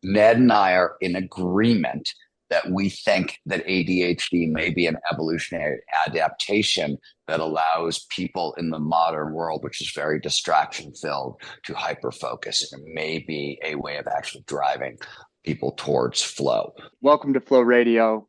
Ned and I are in agreement that we think that ADHD may be an evolutionary adaptation that allows people in the modern world, which is very distraction filled, to hyper focus. And it may be a way of actually driving people towards flow. Welcome to Flow Radio.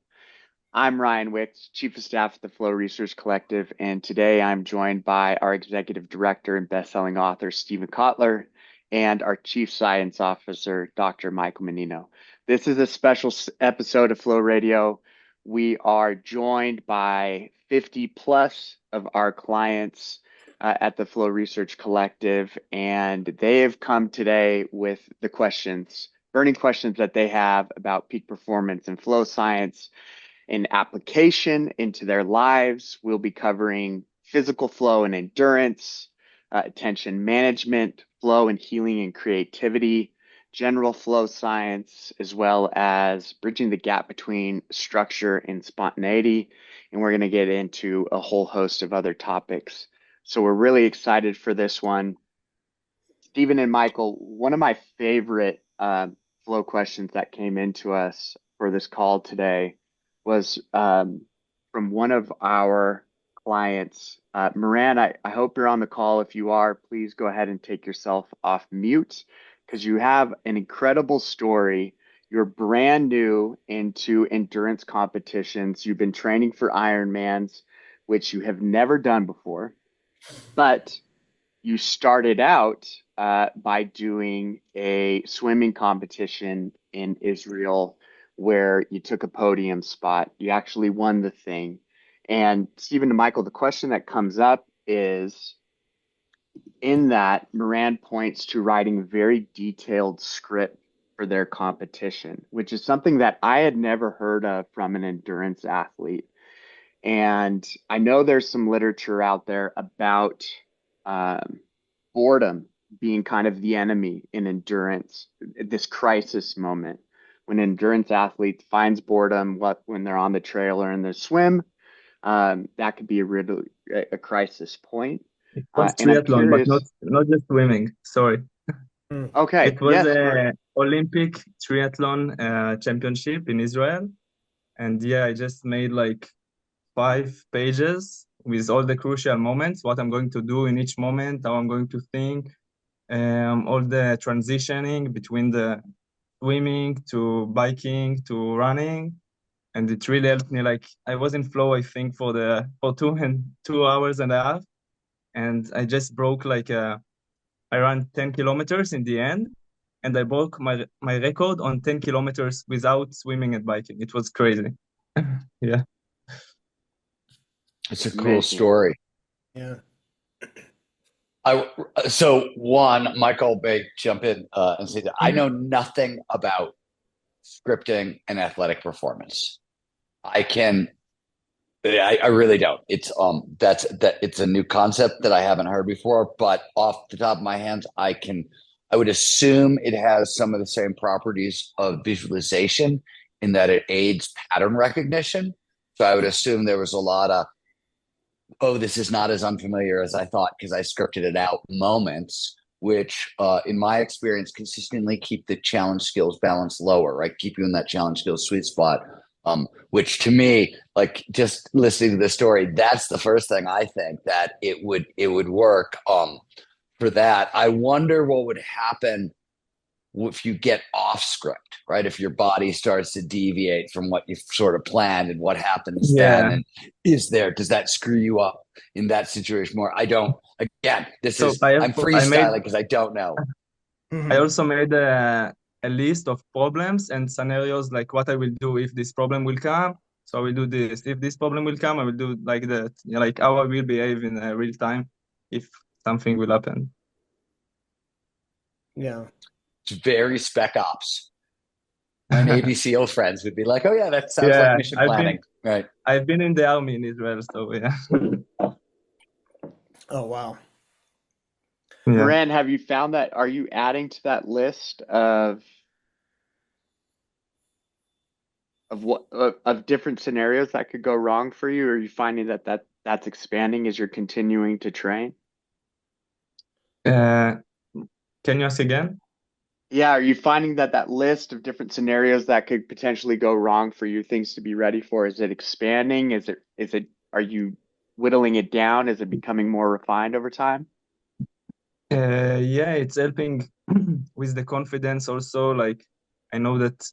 I'm Ryan Wicks, Chief of Staff at the Flow Research Collective, and today I'm joined by our Executive Director and best-selling author, Stephen Kotler, and our Chief Science Officer, Dr. Michael Mannino. This is a special episode of Flow Radio. We are joined by 50 plus of our clients at the Flow Research Collective, and they have come today with the burning questions that they have about peak performance and flow science and application into their lives. We'll be covering physical flow and endurance, attention management, flow and healing and creativity, general flow science, as well as bridging the gap between structure and spontaneity. And we're going to get into a whole host of other topics. So we're really excited for this one. Stephen and Michael, one of my favorite flow questions that came into us for this call today was from one of our clients. Moran, I hope you're on the call. If you are, please go ahead and take yourself off mute because you have an incredible story. You're brand new into endurance competitions. You've been training for Ironmans, which you have never done before, but you started out by doing a swimming competition in Israel where you took a podium spot. You actually won the thing. And Stephen and Michael, the question that comes up is, in that, Moran points to writing a very detailed script for their competition, which is something that I had never heard of from an endurance athlete. And I know there's some literature out there about boredom being kind of the enemy in endurance, this crisis moment when an endurance athlete finds boredom, when they're on the trail or in the swim, that could be a crisis point. It was And I'm triathlon, but curious. not just swimming. Sorry. Okay, It was yes, a Olympic triathlon championship in Israel. And yeah, I just made like 5 pages with all the crucial moments, what I'm going to do in each moment, how I'm going to think, all the transitioning between the swimming to biking to running. And it really helped me. Like I was in flow, I think, for 2 hours and a half. And I just broke I ran 10 kilometers in the end. And I broke my record on 10 kilometers without swimming and biking. It was crazy. Yeah. It's a cool amazing. story. Yeah. So one, Michael may jump in and say that I know nothing about scripting and athletic performance. I really don't. It's a new concept that I haven't heard before, but off the top of my hands, I would assume it has some of the same properties of visualization in that it aids pattern recognition. So I would assume there was a lot of, oh, this is not as unfamiliar as I thought because I scripted it out moments, which in my experience consistently keep the challenge skills balance lower, right? Keep you in that challenge skills sweet spot. Which to me, like just listening to the story, that's the first thing I think that it would work for that. I wonder what would happen if you get off script, right? If your body starts to deviate from what you've sort of planned and what happens then, Yeah. and does that screw you up in that situation more? I don't, again, So I'm freestyling because I don't know. I also made a list of problems and scenarios, like what I will do if this problem will come. So I will do this. If this problem will come, I will do like that. Yeah, like how I will behave in real time if something will happen. Yeah. It's very spec ops. My Navy SEAL friends would be like, "Oh yeah, that sounds Yeah, like mission planning." Right. I've been in the army in Israel, so yeah. Oh, wow. Yeah. Moran, have you found that? Are you adding to that list of different scenarios that could go wrong for you? Or are you finding that's expanding as you're continuing to train? Can you ask again? Yeah, are you finding that that list of different scenarios that could potentially go wrong for you, things to be ready for, is it expanding? Are you whittling it down? Is it becoming more refined over time? Yeah, it's helping with the confidence also. Like, I know that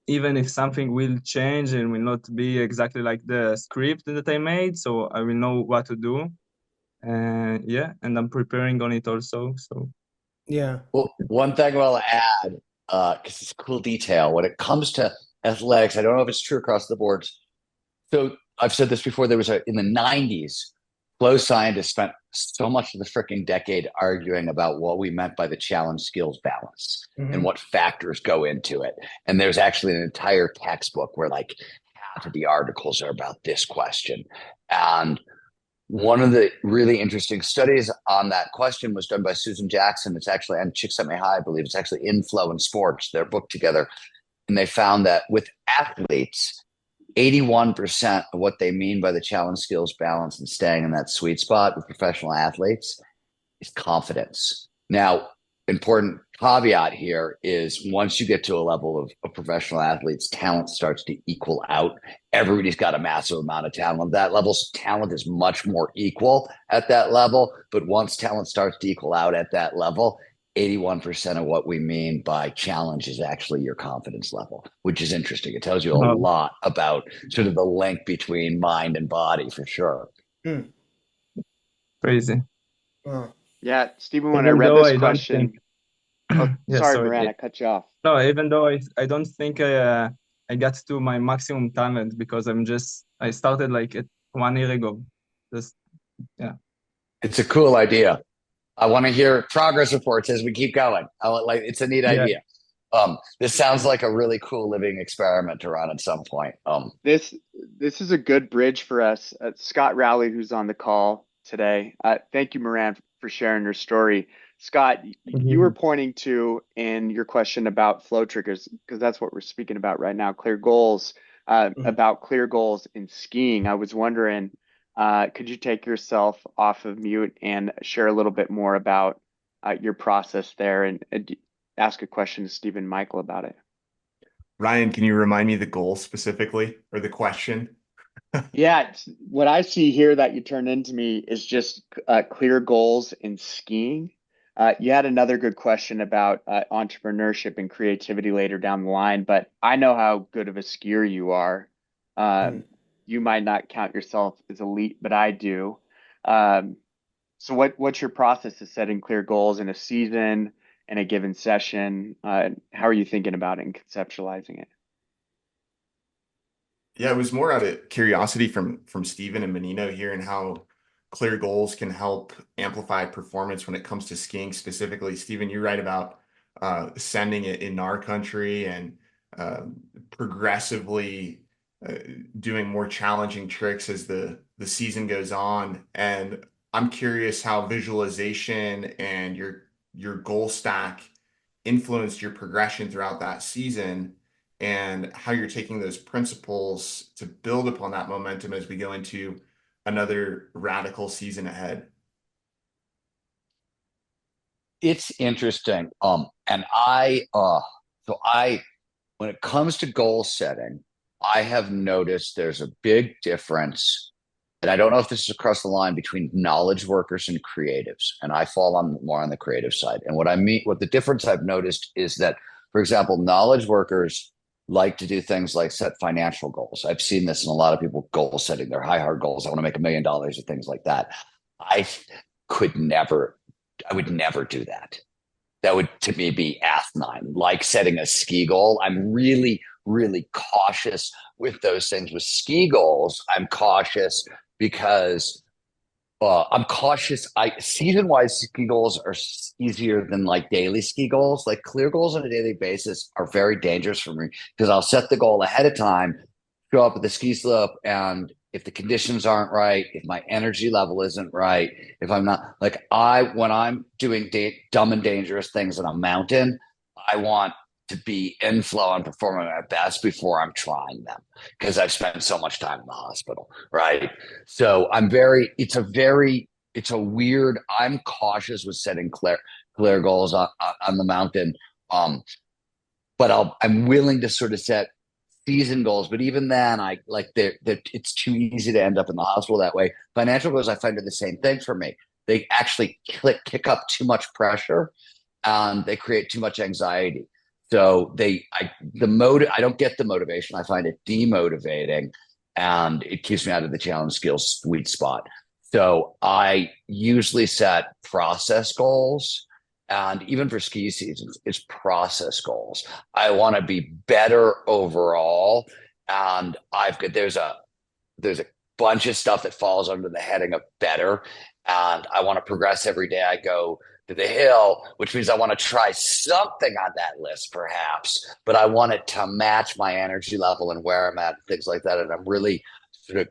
even if something will change and will not be exactly like the script that I made, so I will know what to do. Yeah, and I'm preparing on it also. So Yeah. Well, one thing I'll add, because it's a cool detail, when it comes to athletics, I don't know if it's true across the boards. So I've said this before. There was in the '90s, flow scientists spent so much of the freaking decade arguing about what we meant by the challenge skills balance and what factors go into it. And there's actually an entire textbook where like half of the articles are about this question. And one of the really interesting studies on that question was done by Susan Jackson. It's actually on Csikszentmihalyi, I believe. It's actually in Flow and Sports, their book together. And they found that with athletes, 81% of what they mean by the challenge skills balance and staying in that sweet spot with professional athletes is confidence. Now, important caveat here is once you get to a level of professional athletes, talent starts to equal out. Everybody's got a massive amount of talent. That level, talent is much more equal at that level. But once talent starts to equal out at that level, 81% of what we mean by challenge is actually your confidence level, which is interesting. It tells you a lot about sort of the link between mind and body for sure. crazy. Yeah, Stephen, when I Even read though this I don't question, think, yeah, sorry, sorry. Moran, I cut you off. No, even though I don't think I got to my maximum talent because I started like 1 year ago. Just yeah. It's a cool idea. I want to hear progress reports as we keep going. Like it's a neat Yeah. idea. This sounds like a really cool living experiment to run at some point. This is a good bridge for us. Scott Rowley, who's on the call today. Thank you, Moran, for sharing your story. Scott, you were pointing to in your question about flow triggers, because that's what we're speaking about right now, clear goals, about clear goals in skiing. I was wondering, could you take yourself off of mute and share a little bit more about your process there and ask a question to Stephen Michael about it? Ryan, can you remind me the goal specifically or the question? Yeah, what I see here that you turned into me is just clear goals in skiing. You had another good question about entrepreneurship and creativity later down the line, but I know how good of a skier you are. You might not count yourself as elite, but I do. So what's your process of setting clear goals in a season and a given session? How are you thinking about it and conceptualizing it? Yeah, it was more out of curiosity from Stephen and Mannino here and how clear goals can help amplify performance when it comes to skiing specifically. Stephen, you write about sending it in our country and progressively doing more challenging tricks as the season goes on. And I'm curious how visualization and your goal stack influenced your progression throughout that season and how you're taking those principles to build upon that momentum as we go into another radical season ahead. It's interesting. And when it comes to goal setting, I have noticed there's a big difference. And I don't know if this is across the line between knowledge workers and creatives. And I fall on more on the creative side. And what the difference I've noticed is that, for example, knowledge workers like to do things like set financial goals. I've seen this in a lot of people goal setting, their high hard goals. I want to make $1 million or things like that. I could never, I would never do that. That would to me be asinine, like setting a ski goal. I'm really, really cautious with those things. With ski goals, I'm cautious because I'm cautious. Season-wise ski goals are easier than like daily ski goals. Like clear goals on a daily basis are very dangerous for me because I'll set the goal ahead of time, show up at the ski slope, and if the conditions aren't right, if my energy level isn't right, if I'm not like when I'm doing dumb and dangerous things on a mountain, I want to be in flow and performing my best before I'm trying them because I've spent so much time in the hospital, right? So it's a weird, I'm cautious with setting clear goals on the mountain. But I'm willing to sort of set season goals. But even then, it's too easy to end up in the hospital that way. Financial goals, I find, are the same thing for me. They actually kick up too much pressure, and they create too much anxiety. So I don't get the motivation. I find it demotivating, and it keeps me out of the challenge skills sweet spot. So I usually set process goals, and even for ski seasons, it's process goals. I want to be better overall, and there's a bunch of stuff that falls under the heading of better, and I want to progress every day I go to the hill, which means I want to try something on that list, perhaps, but I want it to match my energy level and where I'm at, and things like that. And I'm really sort of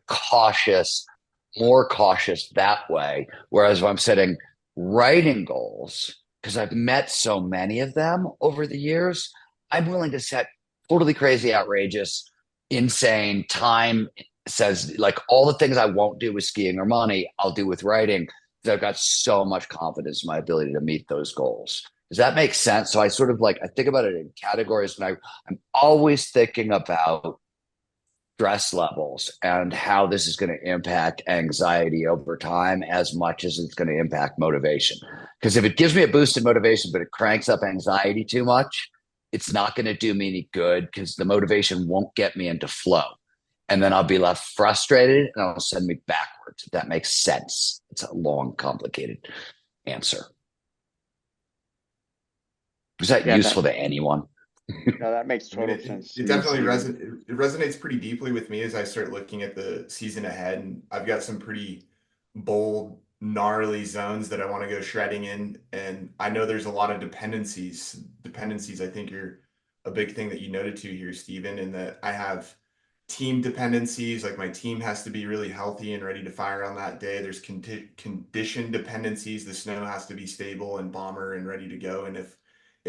more cautious that way. Whereas when I'm setting writing goals, because I've met so many of them over the years, I'm willing to set totally crazy, outrageous, insane time says, like, all the things I won't do with skiing or money, I'll do with writing. I've got so much confidence in my ability to meet those goals. Does that make sense? So I sort of I think about it in categories, and I'm always thinking about stress levels and how this is going to impact anxiety over time as much as it's going to impact motivation. Because if it gives me a boost in motivation, but it cranks up anxiety too much, it's not going to do me any good, because the motivation won't get me into flow. And then I'll be left frustrated, and it'll send me backwards, if that makes sense. It's a long, complicated answer. Was that useful to anyone? No, that makes total sense. It definitely resonates pretty deeply with me as I start looking at the season ahead. And I've got some pretty bold, gnarly zones that I want to go shredding in. And I know there's a lot of dependencies. I think are a big thing that you noted to here, Stephen, in that I have team dependencies. Like, my team has to be really healthy and ready to fire on that day. There's condition dependencies. The snow has to be stable and bomber and ready to go. And if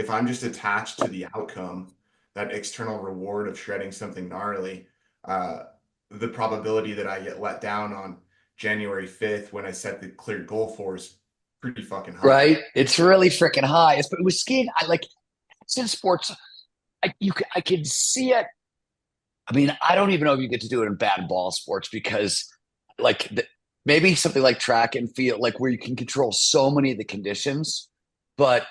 I'm just attached to the outcome, that external reward of shredding something gnarly, the probability that I get let down on January 5th when I set the clear goal for is pretty fucking high. Right? It's really freaking high. But with skiing, it's in sports, I can see it. I mean, I don't even know if you get to do it in bad ball sports, because maybe something like track and field, where you can control so many of the conditions, but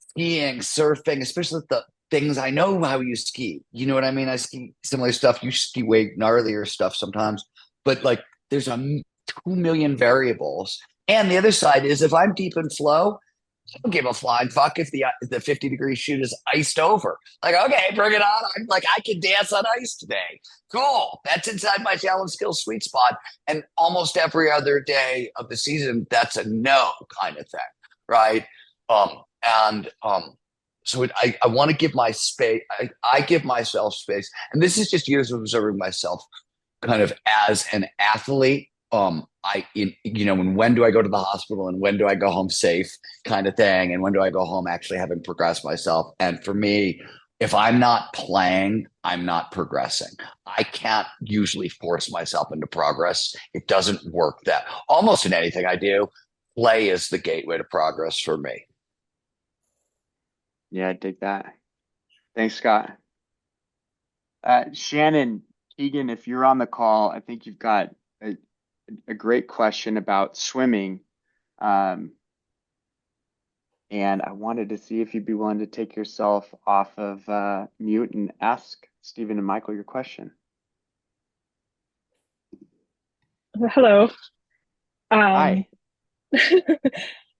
skiing, surfing, especially the things, I know how you ski. You know what I mean? I ski similar stuff. You ski way gnarlier stuff sometimes, but there's 2 million variables. And the other side is, if I'm deep in flow, I don't give a flying fuck if the 50-degree chute is iced over. Okay, bring it on. I can dance on ice today. Cool. That's inside my challenge skills sweet spot. And almost every other day of the season, that's a no kind of thing, right? So I want to give my space. I give myself space, and this is just years of observing myself, kind of as an athlete. When do I go to the hospital, and when do I go home safe, kind of thing, and when do I go home actually having progressed myself? And for me, if I'm not playing, I'm not progressing. I can't usually force myself into progress. It doesn't work that. Almost in anything I do, play is the gateway to progress for me. Yeah, I dig that. Thanks, Scott. Shannon, Keegan, if you're on the call, I think you've got a great question about swimming. And I wanted to see if you'd be willing to take yourself off of mute and ask Stephen and Michael your question. Hello. Hi.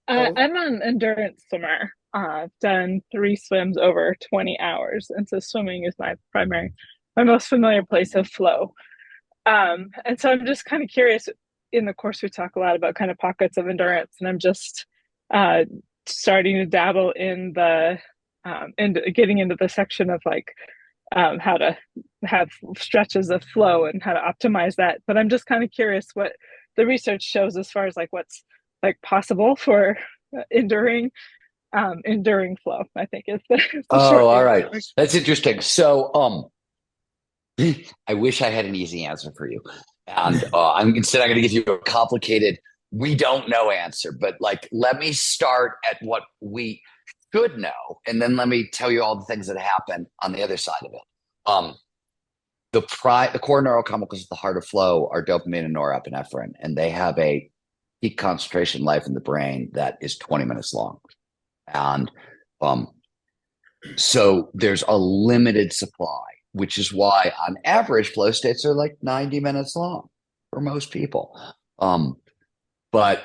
I'm an endurance swimmer. I've done 3 swims over 20 hours. And so swimming is my most familiar place of flow. And so I'm just kind of curious. In the course, we talk a lot about kind of pockets of endurance, and I'm just starting to dabble in getting into the section of how to have stretches of flow and how to optimize that. But I'm just kind of curious what the research shows as far as what's possible for enduring flow, I think is the short all right. That's interesting. So I wish I had an easy answer for you. And I'm going to give you a complicated, we don't know answer. But let me start at what we should know, and then let me tell you all the things that happen on the other side of it. The core neurochemicals at the heart of flow are dopamine and norepinephrine, and they have a peak concentration life in the brain that is 20 minutes long. And so there's a limited supply, which is why on average flow states are like 90 minutes long for most people. But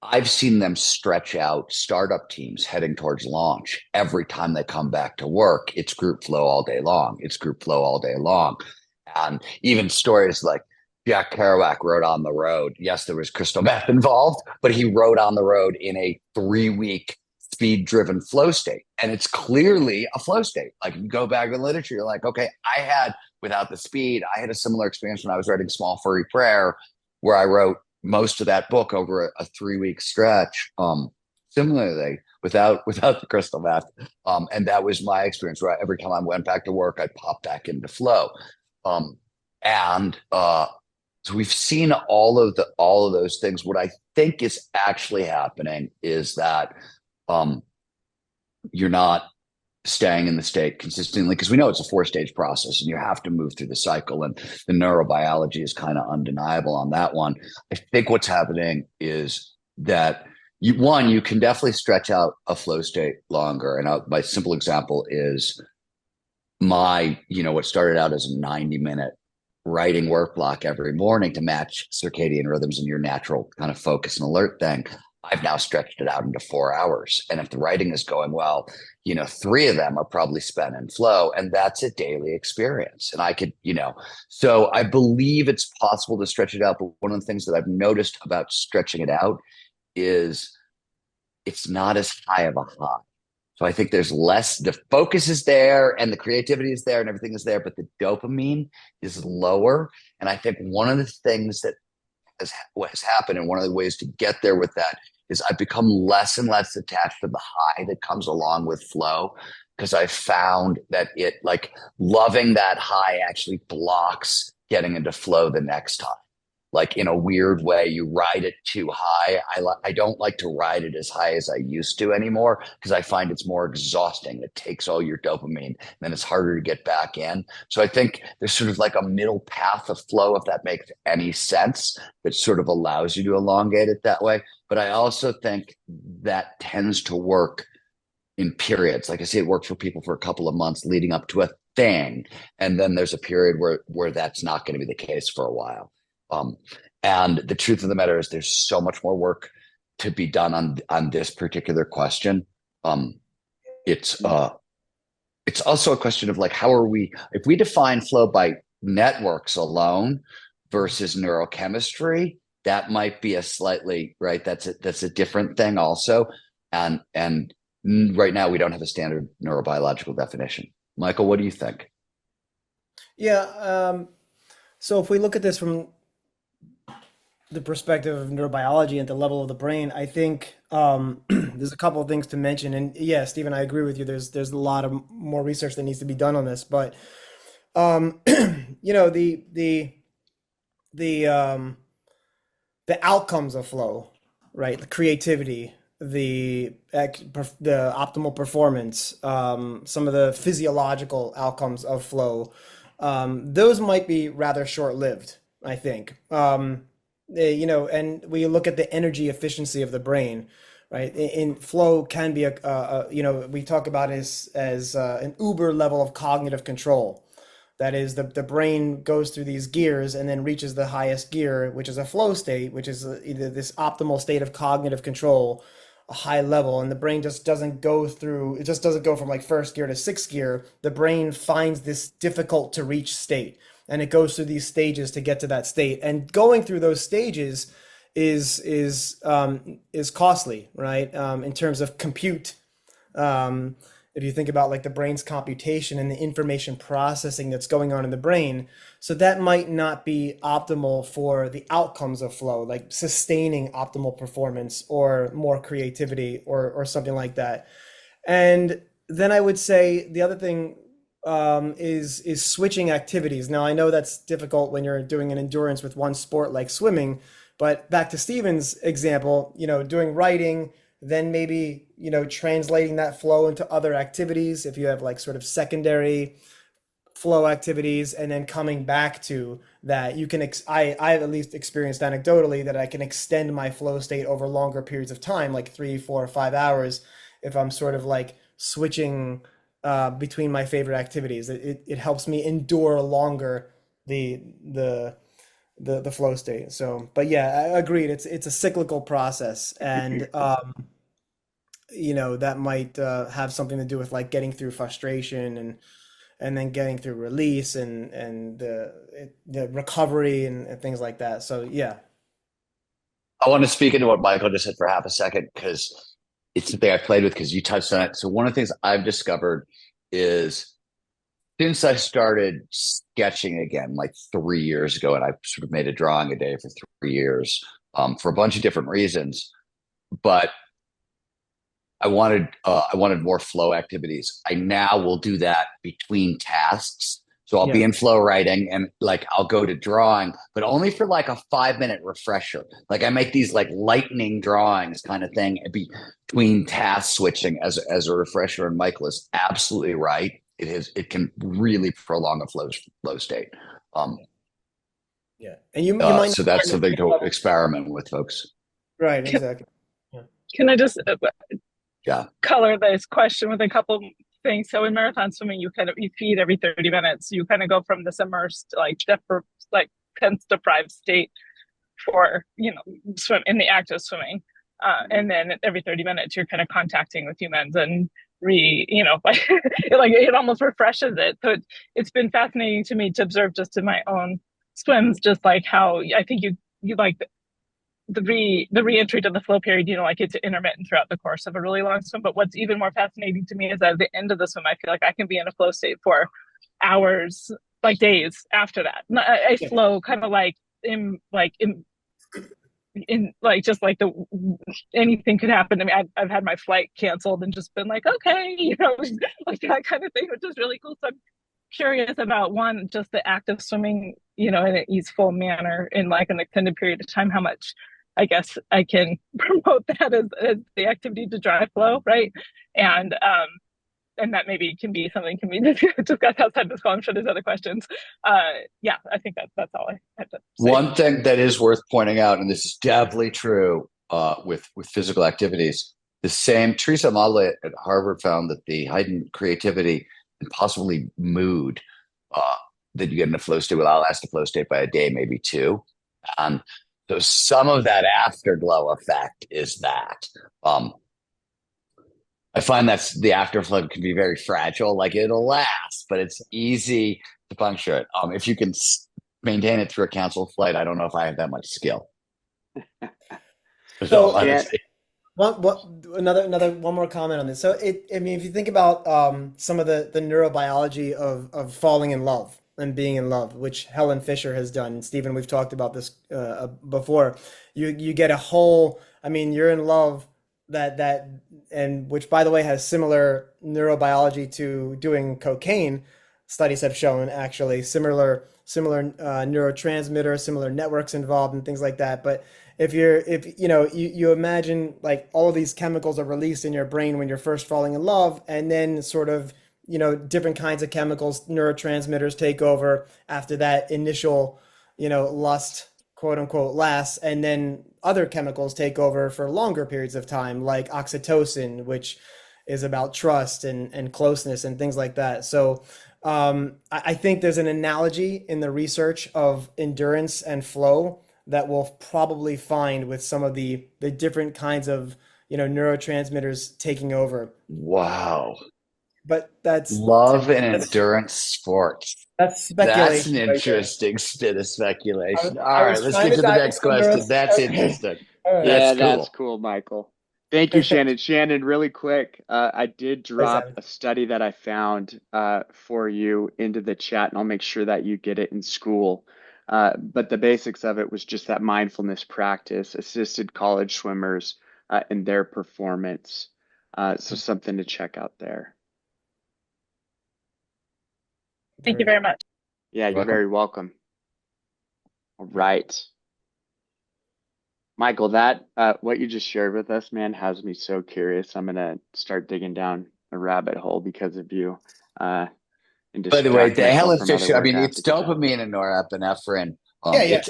I've seen them stretch out startup teams heading towards launch. Every time they come back to work, it's group flow all day long. It's group flow all day long. And even stories like Jack Kerouac rode on the road. Yes, there was crystal meth involved, but he rode on the road in a 3-week speed-driven flow state. And it's clearly a flow state. Like, you go back in the literature, you're like, okay, without the speed, I had a similar experience when I was writing Small Furry Prayer, where I wrote most of that book over a 3-week stretch. Similarly, without the crystal meth. And that was my experience, where every time I went back to work, I'd pop back into flow. So we've seen all of those things. What I think is actually happening is that you're not staying in the state consistently, because we know it's a 4-stage process and you have to move through the cycle, and the neurobiology is kind of undeniable on that one. I think what's happening is that you can definitely stretch out a flow state longer. And my simple example is what started out as a 90-minute writing work block every morning to match circadian rhythms and your natural kind of focus and alert thing. I've now stretched it out into 4 hours. And if the writing is going well, 3 of them are probably spent in flow, and that's a daily experience. And I could, so I believe it's possible to stretch it out. But one of the things that I've noticed about stretching it out is it's not as high of a high. So I think there's less, the focus is there and the creativity is there and everything is there, but the dopamine is lower. And I think one of the things that has happened, and one of the ways to get there with that, is I've become less and less attached to the high that comes along with flow, because I found that loving that high actually blocks getting into flow the next time. Like, in a weird way, you ride it too high. I don't like to ride it as high as I used to anymore, because I find it's more exhausting. It takes all your dopamine, and then it's harder to get back in. So I think there's sort of like a middle path of flow, if that makes any sense, that sort of allows you to elongate it that way. But I also think that tends to work in periods. Like I say, it worked for people for a couple of months leading up to a thing. And then there's a period where that's not going to be the case for a while. And the truth of the matter is, there's so much more work to be done on this particular question. It's also a question of like, if we define flow by networks alone versus neurochemistry, that might be a slightly, right. That's a different thing also. And right now we don't have a standard neurobiological definition. Michael, what do you think? Yeah. So if we look at this from the perspective of neurobiology and the level of the brain, I think there's a couple of things to mention. And yeah, Stephen, I agree with you. There's a lot of more research that needs to be done on this. But the outcomes of flow, right? The creativity, the optimal performance, some of the physiological outcomes of flow, those might be rather short-lived, I think. And we look at the energy efficiency of the brain, right? In flow can be we talk about it as an uber level of cognitive control. That is, the brain goes through these gears and then reaches the highest gear, which is a flow state, which is either this optimal state of cognitive control, a high level, and the brain just doesn't go from like first gear to sixth gear. The brain finds this difficult to reach state, and it goes through these stages to get to that state. And going through those stages is costly, right? In terms of compute. If you think about like the brain's computation and the information processing that's going on in the brain. So that might not be optimal for the outcomes of flow, like sustaining optimal performance or more creativity or something like that. And then I would say the other thing is switching activities. Now, I know that's difficult when you're doing an endurance with one sport like swimming, but back to Stephen's example, doing writing, then maybe, translating that flow into other activities, if you have like sort of secondary flow activities, and then coming back to that, you can I've at least experienced anecdotally that I can extend my flow state over longer periods of time, like 3, 4, 5 hours, if I'm sort of like switching between my favorite activities. It helps me endure longer the flow state. So, but yeah, I agreed. It's a cyclical process, and that might have something to do with like getting through frustration, and then getting through release, and the recovery, and things like that. So yeah. I want to speak into what Michael just said for half a second, because it's something I played with, because you touched on it. So one of the things I've discovered is, since I started sketching again, like 3 years ago, and I sort of made a drawing a day for 3 years, for a bunch of different reasons, but I wanted more flow activities. I now will do that between tasks. So I'll be in flow writing, and like I'll go to drawing, but only for like a 5-minute refresher. Like I make these like lightning drawings kind of thing between task switching as a refresher. And Michael is absolutely right. It can really prolong a flow state. Yeah, and you might so that's something to experiment with, folks. Right, exactly. Can I just Yeah. color this question with a couple things? So in marathon swimming, you feed every 30 minutes. You kind of go from this immersed, like tense deprived state for swim in the act of swimming, and then every 30 minutes you're kind of contacting with humans and like it almost refreshes it. So it's been fascinating to me to observe just in my own swims, just like how I think you like the re-entry to the flow period, like it's intermittent throughout the course of a really long swim. But what's even more fascinating to me is at the end of the swim, I feel like I can be in a flow state for hours, like days after that. I flow kind of like in like just like anything could happen to me. I've had my flight canceled and just been like, okay, like that kind of thing, which is really cool. So I'm curious about, one, just the act of swimming, in an easeful manner in like an extended period of time, how much I guess I can promote that as the activity to drive flow, right? And that maybe can be discussed outside this call. I'm sure there's other questions. Yeah, I think that's all I had to say. One thing that is worth pointing out, and this is definitely true with physical activities, the same Teresa Motley at Harvard found that the heightened creativity and possibly mood that you get in a flow state will outlast a flow state by a day, maybe two. So some of that afterglow effect is that. I find that the afterflow can be very fragile. Like it'll last, but it's easy to puncture it. If you can maintain it through a canceled flight, I don't know if I have that much skill. So one more comment on this. So if you think about some of the neurobiology of falling in love and being in love, which Helen Fisher has done. Stephen, we've talked about this before. You get a whole, you're in love and which, by the way, has similar neurobiology to doing cocaine. Studies have shown actually similar neurotransmitters, similar networks involved, and things like that. But if you imagine like all of these chemicals are released in your brain when you're first falling in love, and then sort of different kinds of chemicals, neurotransmitters take over after that initial lust, quote unquote, lasts, and then other chemicals take over for longer periods of time, like oxytocin, which is about trust and closeness and things like that. So I think there's an analogy in the research of endurance and flow that we'll probably find with some of the different kinds of neurotransmitters taking over. Wow. But that's love and endurance sports. That's speculation. That's an interesting bit of speculation. All I right, was let's trying get to to the dive next into question. neuro- That's Okay. interesting. All right. Yeah, That's cool. that's cool, Michael. Thank you, Shannon. Shannon, really quick, I did drop Simon. a study that I found for you into the chat, and I'll make sure that you get it in school. But the basics of it was just that mindfulness practice assisted college swimmers in their performance. So something to check out there. Thank you very much. Yeah, you're welcome. very welcome. All right. Michael, that what you just shared with us, man, has me so curious. I'm gonna start digging down a rabbit hole because of you, and By the way, distract the myself Helen's from other tissue, I work mean, I have it's to get done. dopamine and norepinephrine. Yeah, yeah.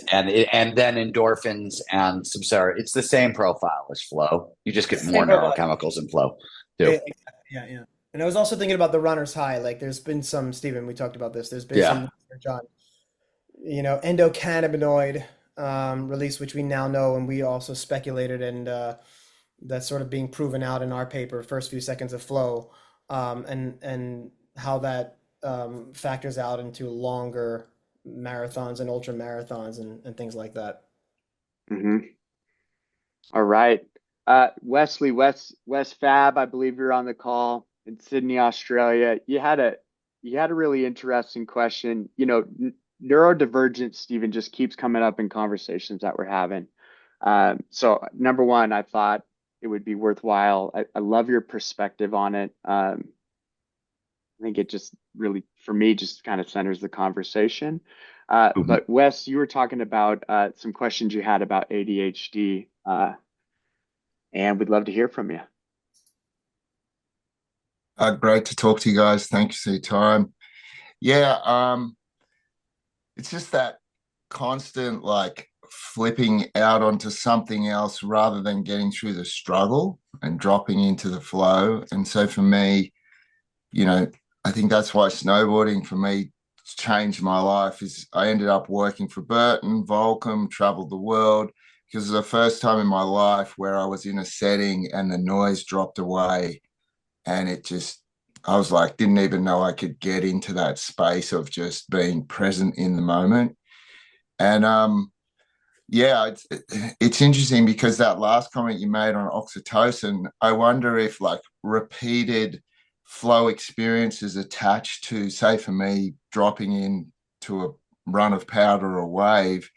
And then endorphins and some it's the same profile as flow. You just get more Same profile. neurochemicals in flow too. Yeah, yeah. And I was also thinking about the runner's high. Like there's been some, Stephen, we talked about this. There's been some research on, endocannabinoid release, which we now know, and we also speculated, and that's sort of being proven out in our paper, First Few Seconds of Flow, and how that factors out into longer marathons and ultra marathons and things like that. Mm-hmm. All right. Wesley, Wes Fab, I believe you're on the call in Sydney, Australia. You had a really interesting question. Neurodivergence, Stephen, just keeps coming up in conversations that we're having. So number one, I thought it would be worthwhile. I love your perspective on it. I think it just really, for me, just kind of centers the conversation. But Wes, you were talking about some questions you had about ADHD, and we'd love to hear from you. Great to talk to you guys. Thanks for your time. Yeah, it's just that constant like flipping out onto something else rather than getting through the struggle and dropping into the flow. And so for me, I think that's why snowboarding for me changed my life. Is I ended up working for Burton, Volcom, traveled the world, because it was the first time in my life where I was in a setting and the noise dropped away. And I was like, didn't even know I could get into that space of just being present in the moment. And yeah, it's interesting because that last comment you made on oxytocin, I wonder if like repeated flow experiences attached to, say for me, dropping into a run of powder or wave,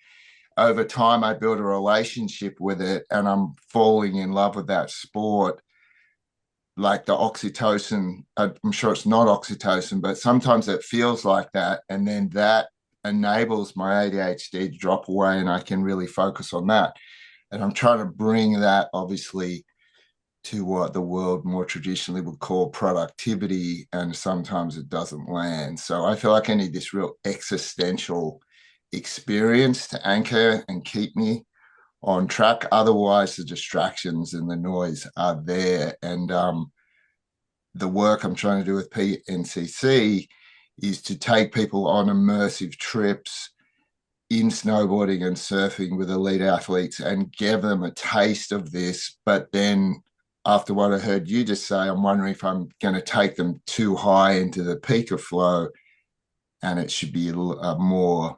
over time I build a relationship with it and I'm falling in love with that sport. Like the oxytocin, I'm sure it's not oxytocin, but sometimes it feels like that. And then that enables my ADHD to drop away and I can really focus on that. And I'm trying to bring that obviously to what the world more traditionally would call productivity, and sometimes it doesn't land. So I feel like I need this real existential experience to anchor and keep me on track. Otherwise, the distractions and the noise are there. And the work I'm trying to do with PNCC is to take people on immersive trips in snowboarding and surfing with elite athletes and give them a taste of this. But then after what I heard you just say, I'm wondering if I'm going to take them too high into the peak of flow, and it should be a more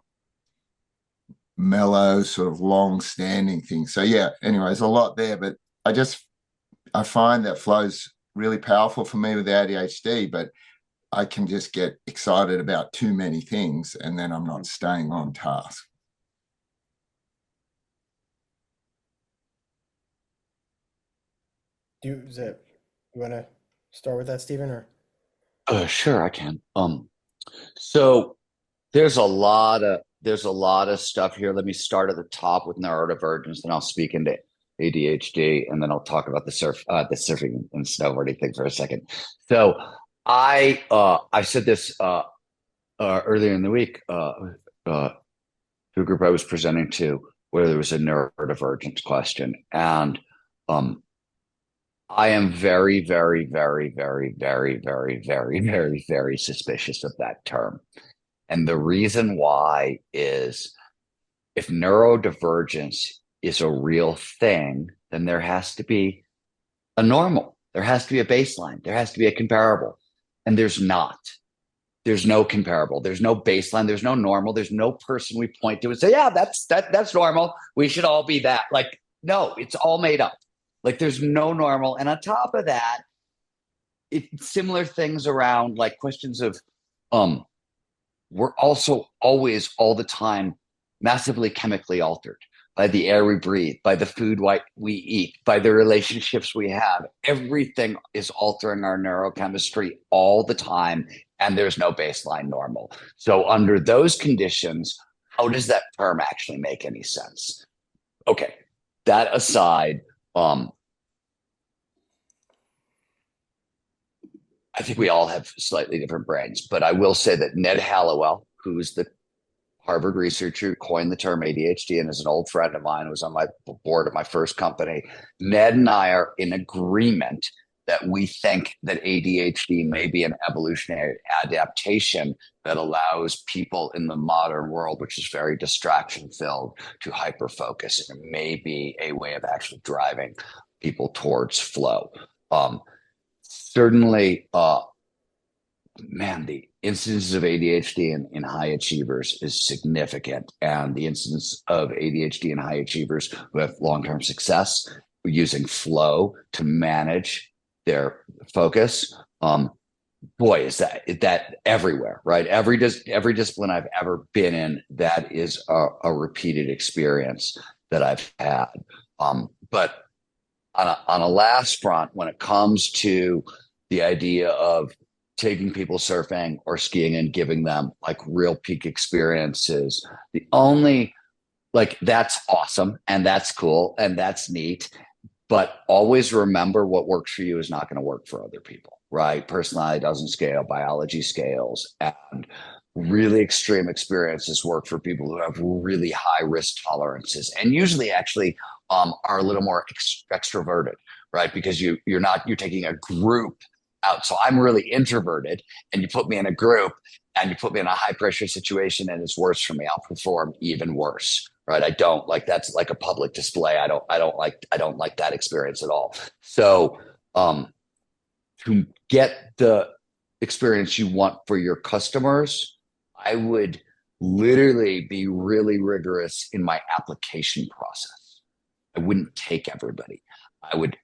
mellow, sort of long-standing thing. So yeah, anyway, there's a lot there, but I find that flow's really powerful for me with ADHD, but I can just get excited about too many things and then I'm not staying on task. You want to start with that, Stephen, or? Sure, I can. So there's a lot of stuff here. Let me start at the top with neurodivergence, then I'll speak into ADHD, and then I'll talk about the surfing and snowboarding thing for a second. So I said this earlier in the week to a group I was presenting to, where there was a neurodivergence question, and I am very, very, very, very, very, very, very, very, very suspicious of that term. And the reason why is if neurodivergence is a real thing, then there has to be a normal. There has to be a baseline. There has to be a comparable. And there's not. There's no comparable. There's no baseline. There's no normal. There's no person we point to and say, yeah, that's normal. We should all be that. Like, no, it's all made up. Like there's no normal. And on top of that, it's similar things around like questions of we're also always all the time massively chemically altered by the air we breathe, by the food we eat, by the relationships we have. Everything is altering our neurochemistry all the time, and there's no baseline normal. So under those conditions, how does that term actually make any sense? Okay, that aside, I think we all have slightly different brains, but I will say that Ned Hallowell, who's the Harvard researcher who coined the term ADHD and is an old friend of mine, who was on my board of my first company, Ned and I are in agreement that we think that ADHD may be an evolutionary adaptation that allows people in the modern world, which is very distraction filled, to hyper focus. And it may be a way of actually driving people towards flow. Certainly, man, the incidence of ADHD in high achievers is significant. And the incidence of ADHD in high achievers who have long-term success using flow to manage their focus, boy, is that everywhere, right? Every discipline I've ever been in, that is a repeated experience that I've had. But on a last front, when it comes to the idea of taking people surfing or skiing and giving them like real peak experiences, that's awesome and that's cool and that's neat. But always remember, what works for you is not going to work for other people, right? Personality doesn't scale, biology scales, and really extreme experiences work for people who have really high risk tolerances, and usually actually are a little more extroverted, right? Because you're taking a group out. So I'm really introverted, and you put me in a group and you put me in a high pressure situation, and it's worse for me. I'll perform even worse. Right. I don't like, that's like a public display. I don't like that experience at all. So to get the experience you want for your customers, I would literally be really rigorous in my application process. I wouldn't take everybody. I would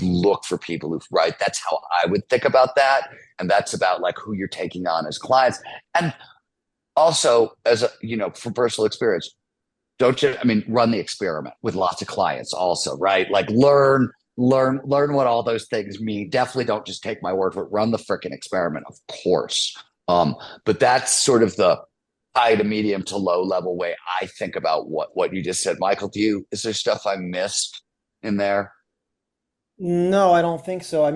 look for people who, right. That's how I would think about that. And that's about like who you're taking on as clients. And also, as from personal experience, run the experiment with lots of clients also, right? Like learn what all those things mean. Definitely don't just take my word for it. Run the freaking experiment, of course. But that's sort of the high to medium to low level way I think about what you just said. Michael, is there stuff I missed in there? No, I don't think so.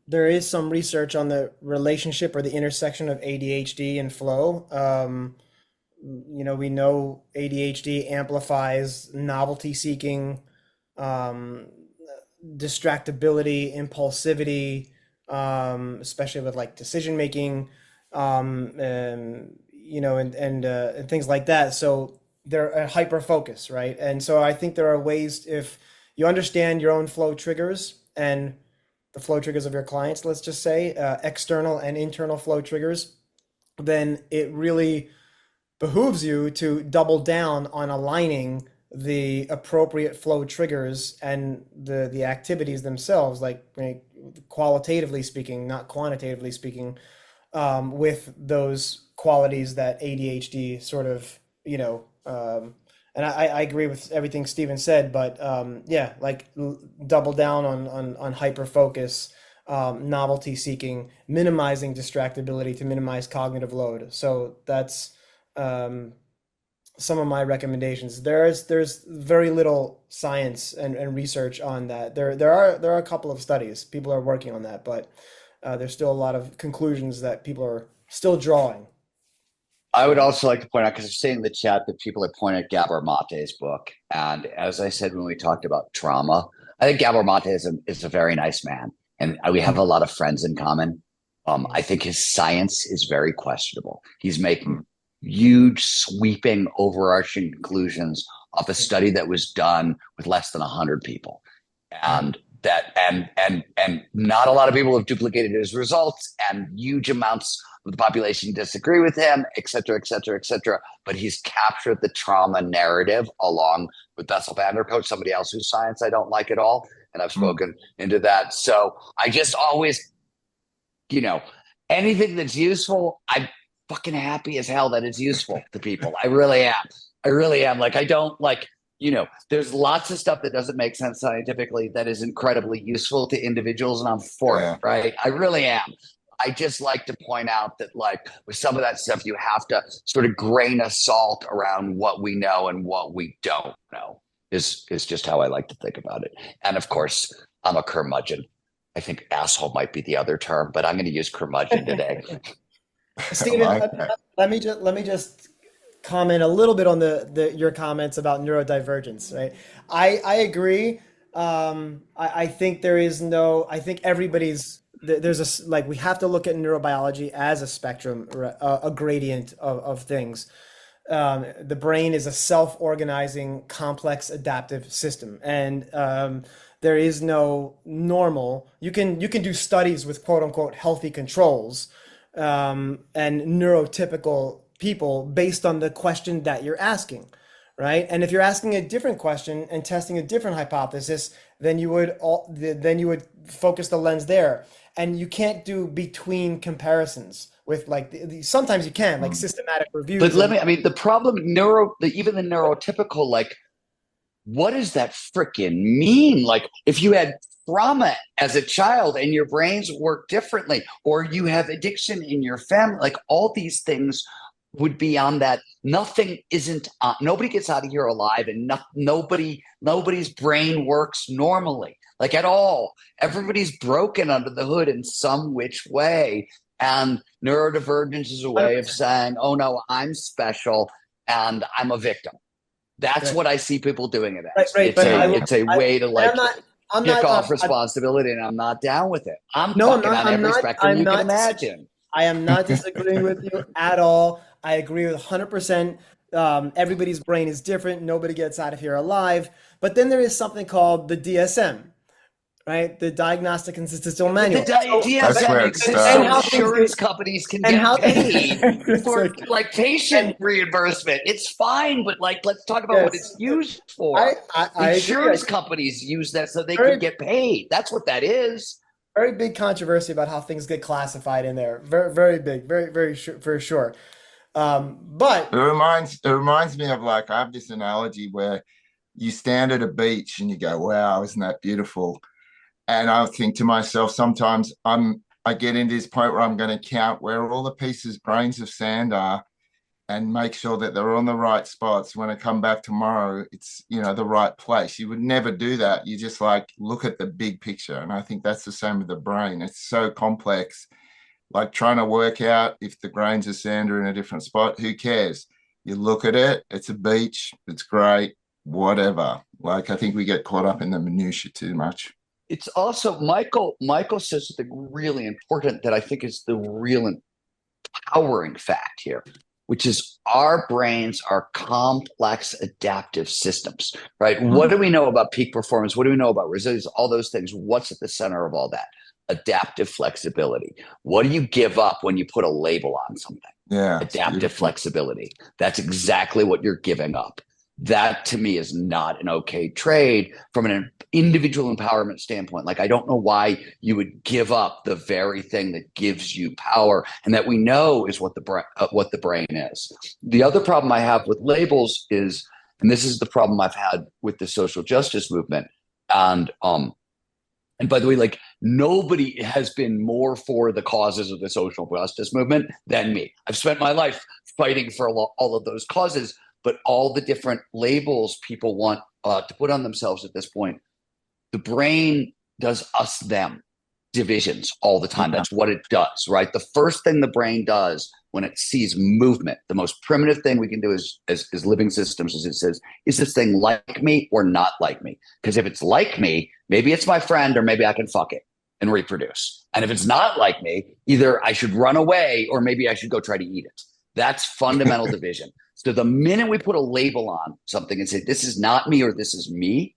There is some research on the relationship or the intersection of ADHD and flow. We know ADHD amplifies novelty seeking, distractibility, impulsivity, especially with like decision making, and things like that. So they're a hyper focus, right? And so I think there are ways, if you understand your own flow triggers and the flow triggers of your clients, let's just say, external and internal flow triggers, then it really behooves you to double down on aligning the appropriate flow triggers and the activities themselves, like qualitatively speaking, not quantitatively speaking, with those qualities that ADHD sort of, and I agree with everything Steven said, but double down on hyper focus, novelty seeking, minimizing distractibility to minimize cognitive load. So that's some of my recommendations. There's very little science and research on that. There are a couple of studies. People are working on that, but there's still a lot of conclusions that people are still drawing. I would also like to point out, because I've seen in the chat that people have pointed at Gabor Mate's book. And as I said when we talked about trauma, I think Gabor Mate is a very nice man. And we have a lot of friends in common. I think his science is very questionable. He's making huge, sweeping, overarching conclusions off a study that was done with less than 100 people. And not a lot of people have duplicated his results, and huge amounts of the population disagree with him, et cetera, et cetera, et cetera. But he's captured the trauma narrative along with Bessel van der Kolk, somebody else whose science I don't like at all. And I've spoken into that. So I just always, anything that's useful, I'm fucking happy as hell that it's useful to people. I really am. Like, I don't like, there's lots of stuff that doesn't make sense scientifically that is incredibly useful to individuals, and I'm for it, right? I really am. I just like to point out that, like, with some of that stuff, you have to sort of grain of salt around what we know and what we don't know. is just how I like to think about it. And of course, I'm a curmudgeon. I think asshole might be the other term, but I'm going to use curmudgeon today. Stephen, Like that. let me just comment a little bit on your comments about neurodivergence, right? I agree. I think I think there's like, we have to look at neurobiology as a spectrum, a gradient of things. The brain is a self-organizing, complex, adaptive system, and there is no normal. You can do studies with quote unquote healthy controls, and neurotypical people based on the question that you're asking, right? And if you're asking a different question and testing a different hypothesis, then you would focus the lens there, and you can't do between comparisons with like sometimes you can, like systematic reviews. But I mean, the problem, even the neurotypical, like, what does that freaking mean? Like, if you had trauma as a child and your brains work differently, or you have addiction in your family, like all these things would be on that. Nobody gets out of here alive, and nobody's brain works normally, like at all. Everybody's broken under the hood in some which way. And neurodivergence is a way of saying, oh no, I'm special and I'm a victim. That's what I see people doing it as. Right, it's a way to like kick off I'm responsibility, and I'm not down with it. I'm on every spectrum you can imagine. I am not disagreeing with you at all. I agree with 100%. Everybody's brain is different. Nobody gets out of here alive. But then there is something called the DSM, right? The Diagnostic and Statistical Manual. The DSM exists so insurance companies can get paid for like patient reimbursement. It's fine, but like, let's talk about what it's used for. Insurance companies use that so they can get paid. That's what that is. Very big controversy about how things get classified in there. Very, very big. Very for sure. But it reminds me of, like, I have this analogy where you stand at a beach and you go, wow, isn't that beautiful? And I think to myself, sometimes I get into this point where I'm going to count where all the pieces, grains of sand are, and make sure that they're on the right spots. When I come back tomorrow, it's, the right place. You would never do that. You just like look at the big picture. And I think that's the same with the brain. It's so complex. Like trying to work out if the grains of sand are in a different spot, who cares? You look at it, it's a beach, it's great, whatever. Like, I think we get caught up in the minutiae too much. It's also, Michael says something really important that I think is the real empowering fact here, which is our brains are complex adaptive systems, right? Mm-hmm. What do we know about peak performance? What do we know about resilience? All those things. What's at the center of all that? Adaptive flexibility. What do you give up when you put a label on something? Yeah, adaptive flexibility. That's exactly what you're giving up. That to me is not an okay trade from an individual empowerment standpoint. Like, I don't know why you would give up the very thing that gives you power and that we know is what the brain is. The other problem I have with labels is, and this is the problem I've had with the social justice movement, and by the way, like, nobody has been more for the causes of the social justice movement than me. I've spent my life fighting for all of those causes, but all the different labels people want to put on themselves at this point, the brain does us, them divisions all the time. That's what it does, right? The first thing the brain does when it sees movement, the most primitive thing we can do as living systems is it says, is this thing like me or not like me? Because if it's like me, maybe it's my friend, or maybe I can fuck it and reproduce. And if it's not like me, either I should run away or maybe I should go try to eat it. That's fundamental division. So the minute we put a label on something and say, this is not me or this is me,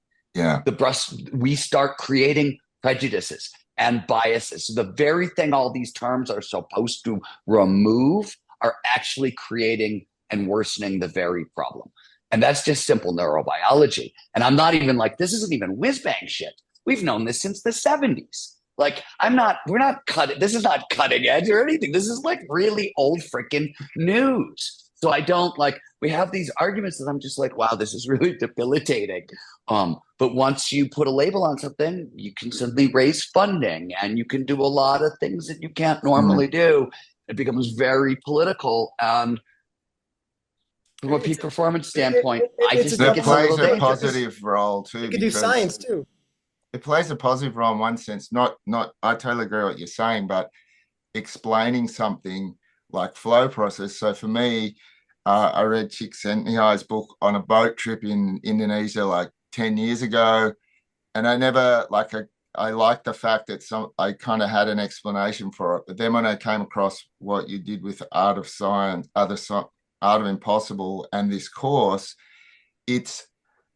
we start creating prejudices and biases. So the very thing all these terms are supposed to remove are actually creating and worsening the very problem. And that's just simple neurobiology. And I'm not even like, this isn't even whiz-bang shit. We've known this since the 70s. Like, this is not cutting edge or anything. This is like really old freaking news. So I don't we have these arguments that I'm just like, wow, this is really debilitating. But once you put a label on something, you can suddenly raise funding and you can do a lot of things that you can't normally do. It becomes very political. And from a peak performance it, standpoint, I it's a just think That it's a double-edged little plays a sword. dangerous. positive role too, You could do because science too. it plays a positive role in one sense. Not, I totally agree with what you're saying, but explaining something like flow process. So for me, I read Csikszentmihalyi's book on a boat trip in Indonesia like 10 years ago. And I never I liked the fact that I kind of had an explanation for it. But then when I came across what you did with Art of Science, Art of Impossible, and this course, it's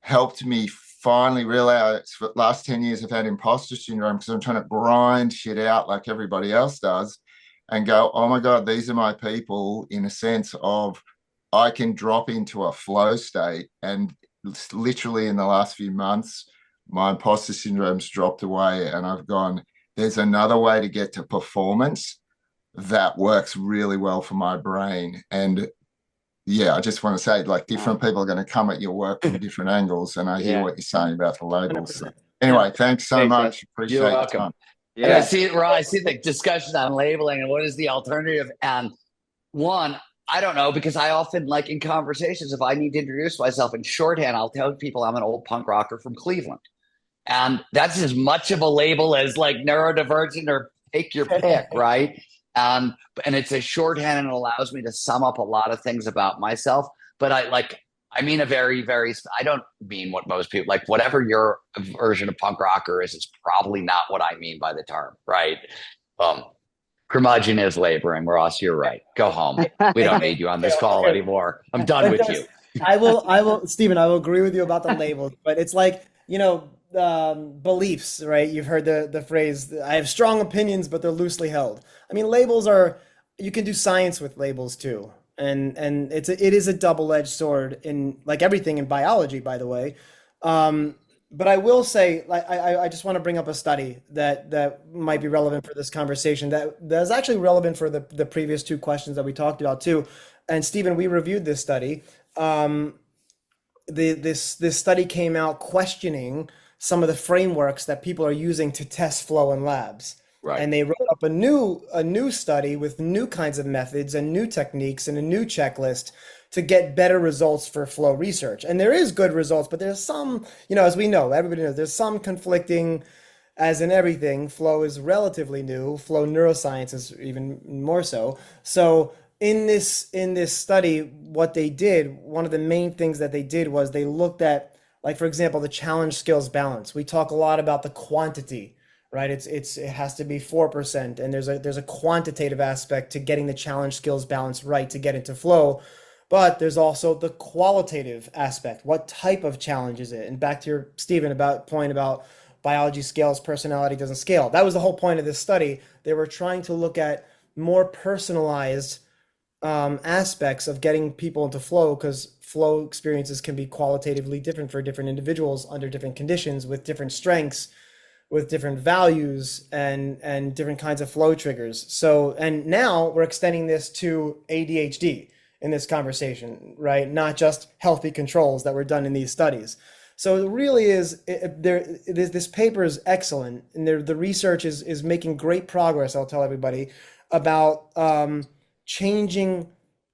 helped me finally realize for the last 10 years I've had imposter syndrome because I'm trying to grind shit out like everybody else does and go, oh my God, these are my people, in a sense of I can drop into a flow state. And literally in the last few months, my imposter syndrome's dropped away and I've gone, there's another way to get to performance that works really well for my brain. And yeah, I just want to say, like, different people are going to come at your work from different angles, and I hear what you're saying about the labels. So, anyway, thanks so much. Appreciate You're your welcome. time. And I see the discussion on labeling and what is the alternative. And one, I don't know, because I often, like in conversations, if I need to introduce myself in shorthand, I'll tell people I'm an old punk rocker from Cleveland. And that's as much of a label as like neurodivergent or take your pick, right? And it's a shorthand and it allows me to sum up a lot of things about myself. But I mean a very, very, I don't mean what most people, like whatever your version of punk rocker is probably not what I mean by the term, right? Curmudgeon is laboring. Ross, you're right. Go home. We don't need you on this call anymore. I'm done with you. I will, Stephen, I will agree with you about the labels, but it's like, beliefs, right? You've heard the phrase, I have strong opinions, but they're loosely held. I mean, labels you can do science with labels too. And it is a double-edged sword in like everything in biology, by the way. But I will say, like, I just want to bring up a study that might be relevant for this conversation that's actually relevant for the previous two questions that we talked about too. And Stephen, we reviewed this study. This study came out questioning some of the frameworks that people are using to test flow in labs. Right. And they wrote up a new study with new kinds of methods and new techniques and a new checklist to get better results for flow research. And there is good results, but there's some, as we know, everybody knows, there's some conflicting, as in everything. Flow is relatively new. Flow neuroscience is even more so. So in this study, what they did, one of the main things that they did was they looked at, like, for example, the challenge skills balance. We talk a lot about the quantity, right? It has to be 4%, and there's a quantitative aspect to getting the challenge skills balance right to get into flow. But there's also the qualitative aspect. What type of challenge is it? And back to your, Stephen, point about biology scales, personality doesn't scale. That was the whole point of this study. They were trying to look at more personalized aspects of getting people into flow, because flow experiences can be qualitatively different for different individuals under different conditions, with different strengths, with different values, and different kinds of flow triggers. So, and now we're extending this to ADHD in this conversation, right? Not just healthy controls that were done in these studies. So it really is, this paper is excellent, and the research is making great progress, I'll tell everybody, about changing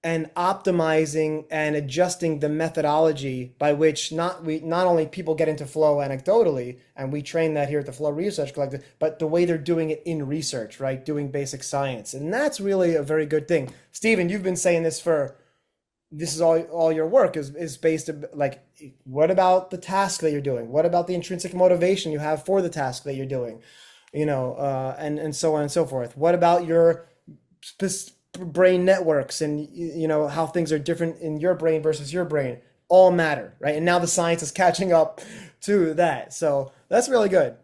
and optimizing and adjusting the methodology by which not only people get into flow anecdotally, and we train that here at the Flow Research Collective, but the way they're doing it in research, right? Doing basic science. And that's really a very good thing. Stephen, you've been saying this is all your work is based, like, what about the task that you're doing? What about the intrinsic motivation you have for the task that you're doing? And so on and so forth. What about your brain networks and how things are different in your brain versus your brain? All matter, right? And now the science is catching up to that. So that's really good.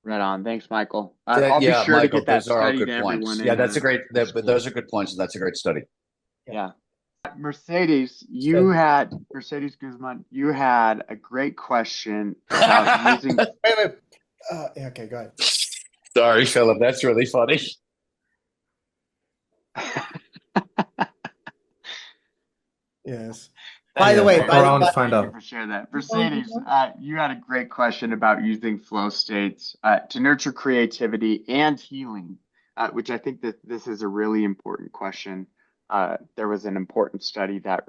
Right on. Thanks, Michael. I'll be sure Michael, to get that those are all study good to points. everyone. Yeah, that's a great. Those are good points, and that's a great study. Yeah. Mercedes Guzman, you had a great question about using. Wait. Okay, go ahead. Sorry, Philip. That's really funny. Yes. By the way, thank you for sharing that. Mercedes, you had a great question about using flow states to nurture creativity and healing, which I think that this is a really important question. there was an important study that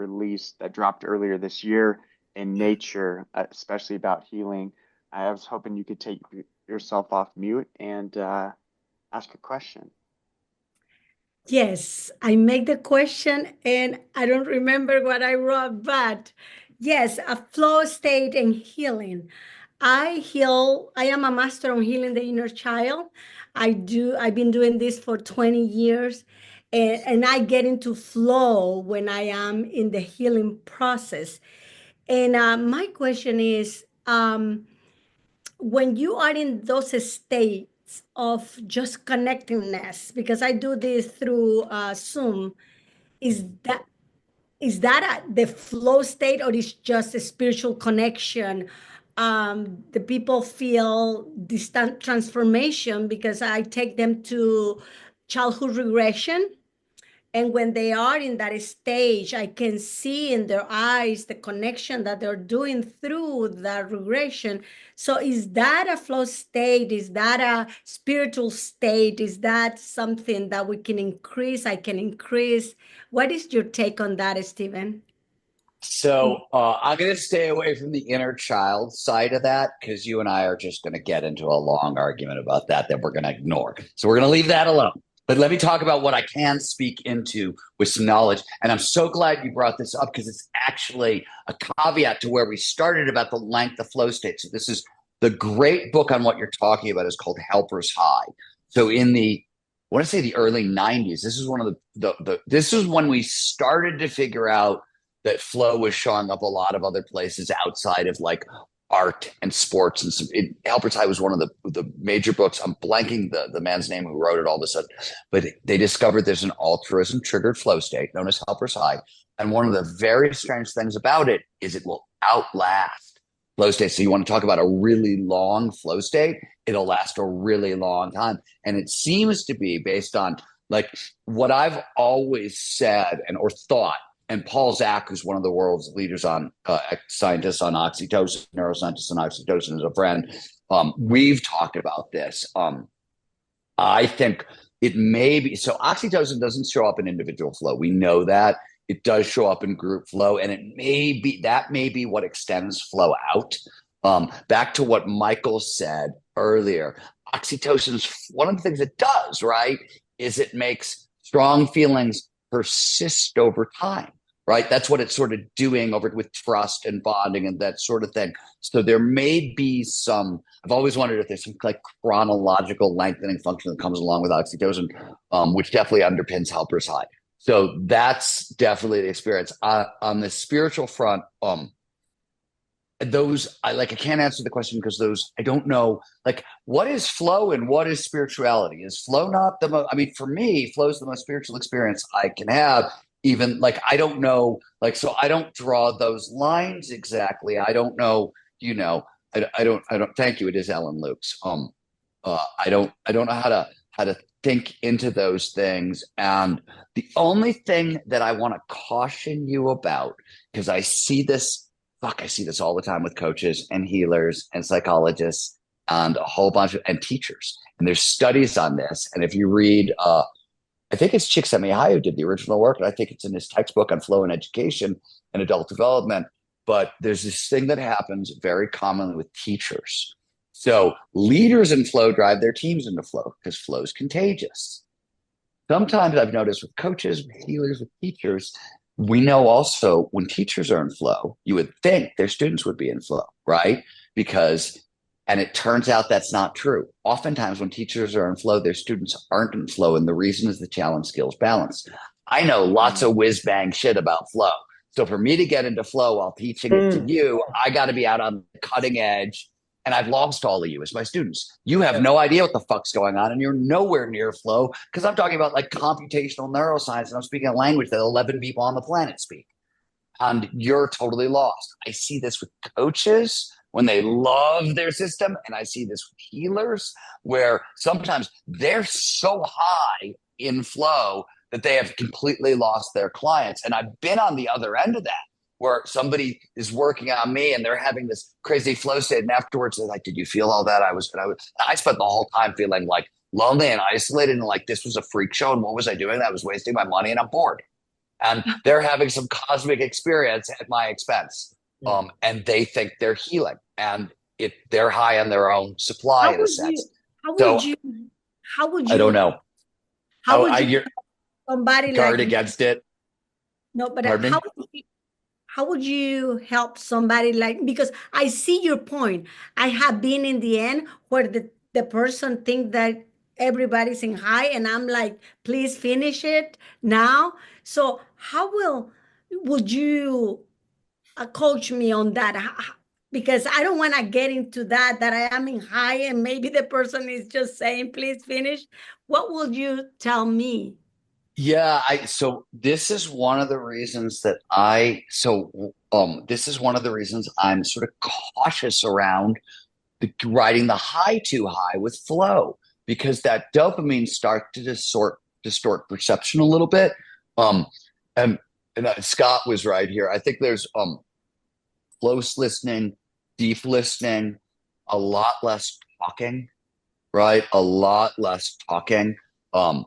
dropped earlier this year in Nature, especially about healing. I was hoping you could take yourself off mute and ask a question. Yes, I make the question and I don't remember what I wrote, but yes, a flow state and healing. I am a master on healing the inner child. I've been doing this for 20 years and I get into flow when I am in the healing process. And my question is, when you are in those states of just connectedness, because I do this through Zoom, is that the flow state, or is just a spiritual connection? The people feel distant transformation because I take them to childhood regression. And when they are in that stage, I can see in their eyes the connection that they're doing through that regression. So is that a flow state? Is that a spiritual state? Is that something that we can increase? I can increase. What is your take on that, Stephen? So I'm going to stay away from the inner child side of that, because you and I are just going to get into a long argument about that we're going to ignore. So we're going to leave that alone. But let me talk about what I can speak into with some knowledge. And I'm so glad you brought this up, because it's actually a caveat to where we started about the length of flow state. So this is the great book on what you're talking about, is called Helper's High. So in I want to say the early 90s, this is one of this is when we started to figure out that flow was showing up a lot of other places outside of like art and sports. And Helper's High was one of the major books. I'm blanking the man's name who wrote it all of a sudden, but they discovered there's an altruism triggered flow state known as Helper's High. And one of the very strange things about it is it will outlast flow state. So you want to talk about a really long flow state, it'll last a really long time. And it seems to be based on like what I've always said or thought. And Paul Zak, who's one of the world's leaders on scientists on oxytocin, neuroscientists on oxytocin, is a friend. We've talked about this. I think it may be, so oxytocin doesn't show up in individual flow. We know that. It does show up in group flow, and that may be what extends flow out. Back to what Michael said earlier, oxytocin's one of the things it does, right, is it makes strong feelings persist over time. Right. That's what it's sort of doing with trust and bonding and that sort of thing. So there may be I've always wondered if there's some like chronological lengthening function that comes along with oxytocin, which definitely underpins Helper's High. So that's definitely the experience. On the spiritual front, I can't answer the question because I don't know, like, what is flow and what is spirituality? Is flow not the most, for me, flow is the most spiritual experience I can have. Even like, I don't know, like, so I don't draw those lines exactly. I don't know, I don't, thank you. It is Alan Luke's. I don't know how to think into those things. And the only thing that I want to caution you about, because I see this all the time with coaches and healers and psychologists and a whole bunch of teachers. And there's studies on this. And if you read, I think it's Csikszentmihalyi who did the original work, and I think it's in his textbook on flow in education and adult development. But there's this thing that happens very commonly with teachers. So leaders in flow drive their teams into flow because flow is contagious. Sometimes I've noticed with coaches, with healers, with teachers, we know also when teachers are in flow, you would think their students would be in flow, right? And it turns out that's not true. Oftentimes when teachers are in flow, their students aren't in flow. And the reason is the challenge skills balance. I know lots of whiz bang shit about flow. So for me to get into flow while teaching it to you, I got to be out on the cutting edge. And I've lost all of you as my students. You have no idea what the fuck's going on, and you're nowhere near flow because I'm talking about like computational neuroscience, and I'm speaking a language that 11 people on the planet speak. And you're totally lost. I see this with coaches when they love their system, and I see this with healers where sometimes they're so high in flow that they have completely lost their clients. And I've been on the other end of that, where somebody is working on me and they're having this crazy flow state. And afterwards they're like, did you feel all that? I spent the whole time feeling like lonely and isolated and like this was a freak show. And what was I doing? I was wasting my money and I'm bored. and they're having some cosmic experience at my expense. Yeah. And they think they're healing, and they're high on their own supply How in a would sense. you, how So would you, how would I don't you, know. how would you You're somebody guard like me? against it. No, but Pardon me? how would you help somebody like, because I see your point. I have been in the end where the person think that everybody's in high and I'm like, please finish it now. So how would you coach me on that? Because I don't want to get into that I am in high and maybe the person is just saying, please finish. What would you tell me? Yeah, so this is one of the reasons that this is one of the reasons I'm sort of cautious around riding the high too high with flow, because that dopamine starts to distort perception a little bit. And Scott was right here. I think there's close listening, deep listening, a lot less talking, right? A lot less talking. So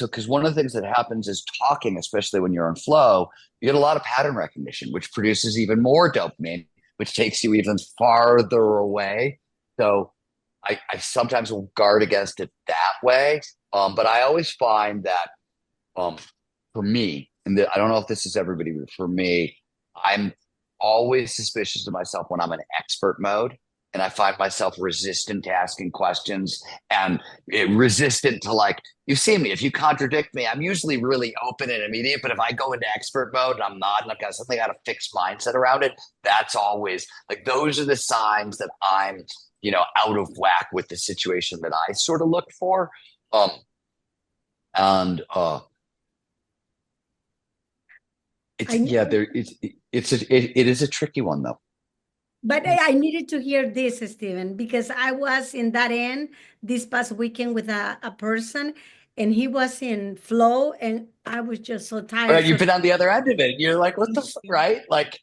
because one of the things that happens is talking, especially when you're in flow, you get a lot of pattern recognition, which produces even more dopamine, which takes you even farther away. So I sometimes will guard against it that way. But I always find that for me, I don't know if this is everybody, but for me, I'm always suspicious of myself when I'm in expert mode. And I find myself resistant to asking questions and resistant to, like, you see me, if you contradict me, I'm usually really open and immediate. But if I go into expert mode and I'm not, and I've got something, got a fixed mindset around it, that's always like, those are the signs that I'm, out of whack with the situation that I sort of look for. It is a tricky one though. But I needed to hear this, Stephen, because I was in that end this past weekend with a person, and he was in flow, and I was just so tired. Right, you've been on the other end of it. You're like, what the fuck, right? Like,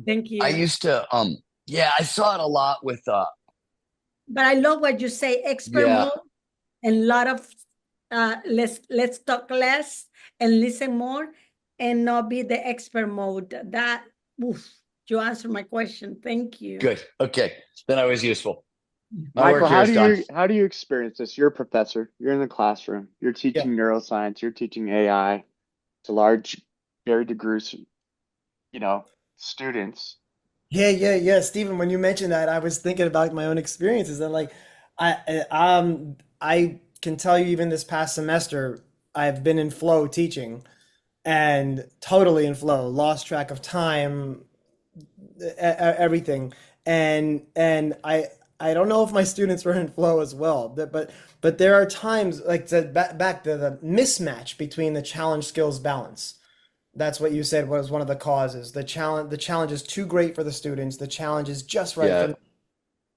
thank you. I used to, I saw it a lot with. But I love what you say, expert mode, and a lot of let's talk less and listen more, and not be the expert mode. That, oof. You answered my question. Thank you. Good. Okay. Then I was useful. Michael, how do you experience this? You're a professor. You're in the classroom. You're teaching neuroscience. You're teaching AI to large, very diverse, students. Yeah. Stephen, when you mentioned that, I was thinking about my own experiences, and like, I can tell you, even this past semester, I've been in flow teaching, and totally in flow, lost track of time, everything, and I don't know if my students were in flow as well, but there are times, like, back to the mismatch between the challenge skills balance. That's what you said was one of the causes. The challenge is too great for the students. The challenge is just right for them.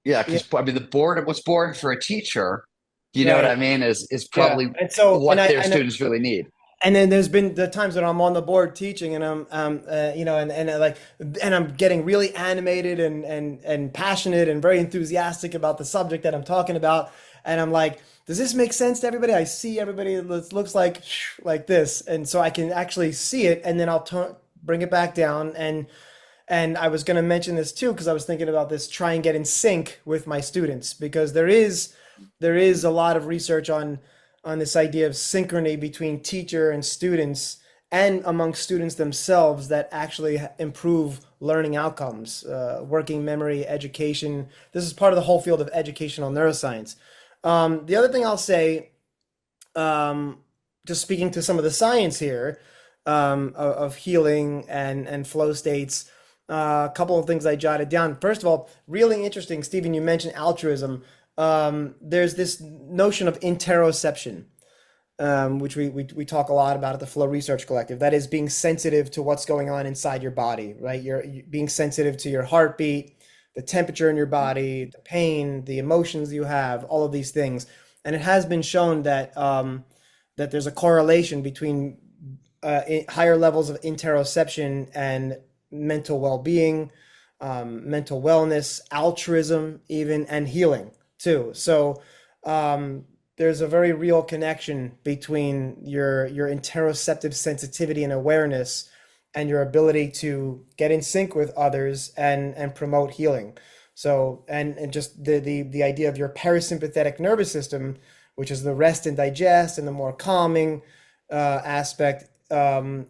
Yeah, because I mean, what's boring for a teacher, you know what I mean, is probably what their students really need. And then there's been the times when I'm on the board teaching, and I'm, and I'm getting really animated and passionate and very enthusiastic about the subject that I'm talking about. And I'm like, does this make sense to everybody? I see everybody looks like this. And so I can actually see it, and then I'll bring it back down. And I was going to mention this too, because I was thinking about this, try and get in sync with my students, because there is a lot of research on this idea of synchrony between teacher and students, and among students themselves, that actually improve learning outcomes, working memory, education. This is part of the whole field of educational neuroscience. The other thing I'll say, just speaking to some of the science here, of healing and flow states, a couple of things I jotted down. First of all, really interesting, Stephen, you mentioned altruism. There's this notion of interoception, which we talk a lot about at the Flow Research Collective. That is being sensitive to what's going on inside your body, right? You're being sensitive to your heartbeat, the temperature in your body, the pain, the emotions you have, all of these things. And it has been shown that that there's a correlation between higher levels of interoception and mental well-being, mental wellness, altruism even, and healing too. So there's a very real connection between your interoceptive sensitivity and awareness and your ability to get in sync with others and promote healing. So, and just the idea of your parasympathetic nervous system, which is the rest and digest and the more calming aspect, having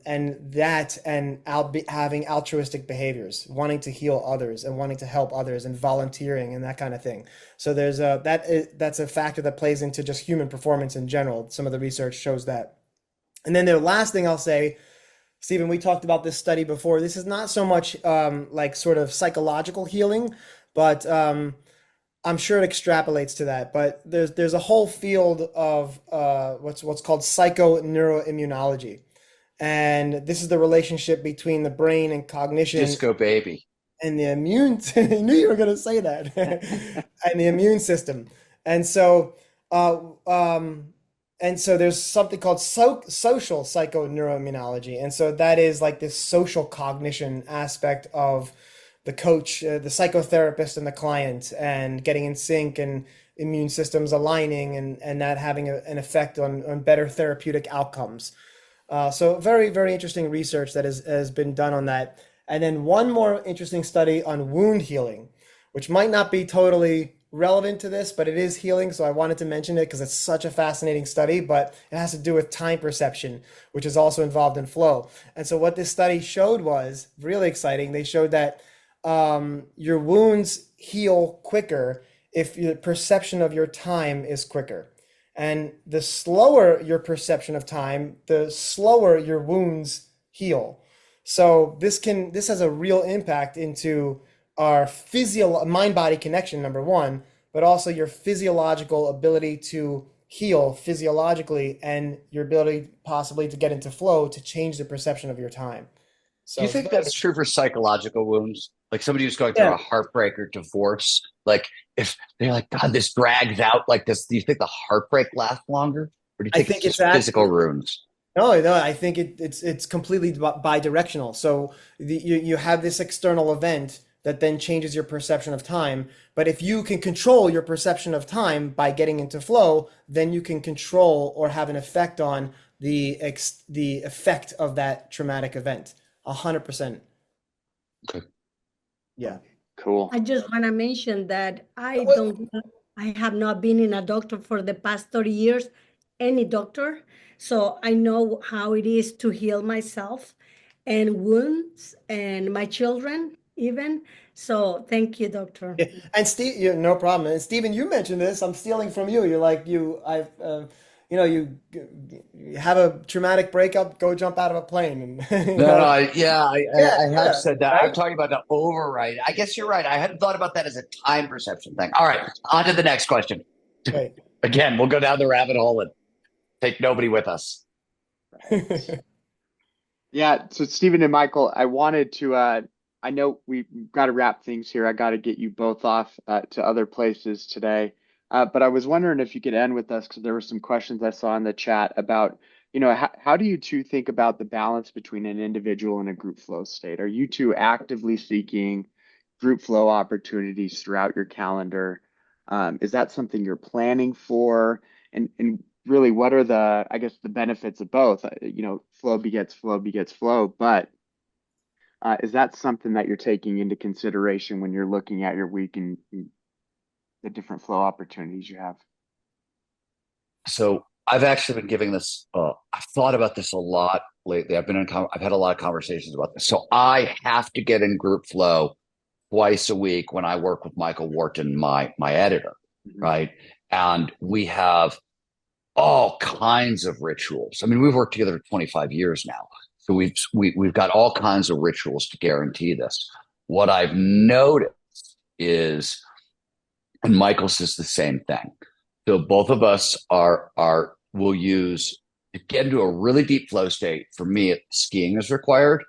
altruistic behaviors, wanting to heal others and wanting to help others and volunteering and that kind of thing. So that's a factor that plays into just human performance in general. Some of the research shows that. And then the last thing I'll say, Stephen, we talked about this study before. This is not so much like sort of psychological healing, but I'm sure it extrapolates to that. But there's a whole field of what's called psychoneuroimmunology. And this is the relationship between the brain and cognition. Disco baby. And the immune, I knew you were going to say that, and the immune system. And so there's something called social psychoneuroimmunology. And so that is like this social cognition aspect of the coach, the psychotherapist and the client, and getting in sync and immune systems aligning and that having an effect on better therapeutic outcomes. So very, very interesting research that has been done on that. And then one more interesting study on wound healing, which might not be totally relevant to this, but it is healing. So I wanted to mention it because it's such a fascinating study, but it has to do with time perception, which is also involved in flow. And so what this study showed was really exciting. They showed that your wounds heal quicker if your perception of your time is quicker. And the slower your perception of time, the slower your wounds heal. So this has a real impact into our mind-body connection, number one, but also your physiological ability to heal physiologically and your ability possibly to get into flow to change the perception of your time. So do you think that's true for psychological wounds? Like somebody who's going through a heartbreak or divorce, like if they're like, God, this drags out like this, do you think the heartbreak lasts longer? Or do you think it's just physical wounds? No, I think it's completely bi-directional. So you have this external event that then changes your perception of time. But if you can control your perception of time by getting into flow, then you can control or have an effect on the effect of that traumatic event. 100%. Okay. Yeah. Cool. I just want to mention that I have not been in a doctor for the past 30 years, any doctor. So I know how it is to heal myself and wounds and my children even. So thank you, doctor. Yeah. And Steve, no problem. And Stephen, you mentioned this. I'm stealing from you. You're like, you have a traumatic breakup, go jump out of a plane. And, I have said that. Right? I'm talking about the override. I guess you're right. I hadn't thought about that as a time perception thing. All right, on to the next question. Right. Again, we'll go down the rabbit hole and take nobody with us. Yeah. So Stephen and Michael, I wanted to, I know we've got to wrap things here. I got to get you both off to other places today. But I was wondering if you could end with us, because there were some questions I saw in the chat about, how do you two think about the balance between an individual and a group flow state? Are you two actively seeking group flow opportunities throughout your calendar? Is that something you're planning for? And really, what are the benefits of both? Flow begets flow begets flow, but is that something that you're taking into consideration when you're looking at your week and the different flow opportunities you have? So I've actually been giving this, I've thought about this a lot lately. I've had a lot of conversations about this. So I have to get in group flow twice a week when I work with Michael Wharton, my editor, right? And we have all kinds of rituals. I mean, we've worked together for 25 years now. So we've got all kinds of rituals to guarantee this. What I've noticed is, and Michael says the same thing. So both of us will use, to get into a really deep flow state, for me, skiing is required,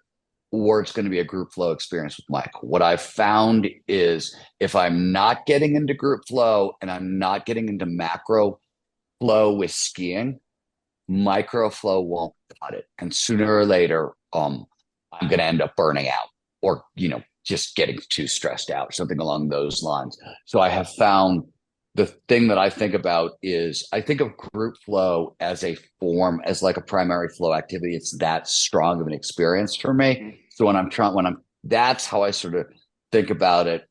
or it's going to be a group flow experience with Michael. What I've found is if I'm not getting into group flow and I'm not getting into macro flow with skiing, micro flow won't cut it. And sooner or later, I'm going to end up burning out or, just getting too stressed out, something along those lines. So I have found the thing that I think about is I think of group flow as a form, as like a primary flow activity. It's that strong of an experience for me. So that's how I sort of think about it.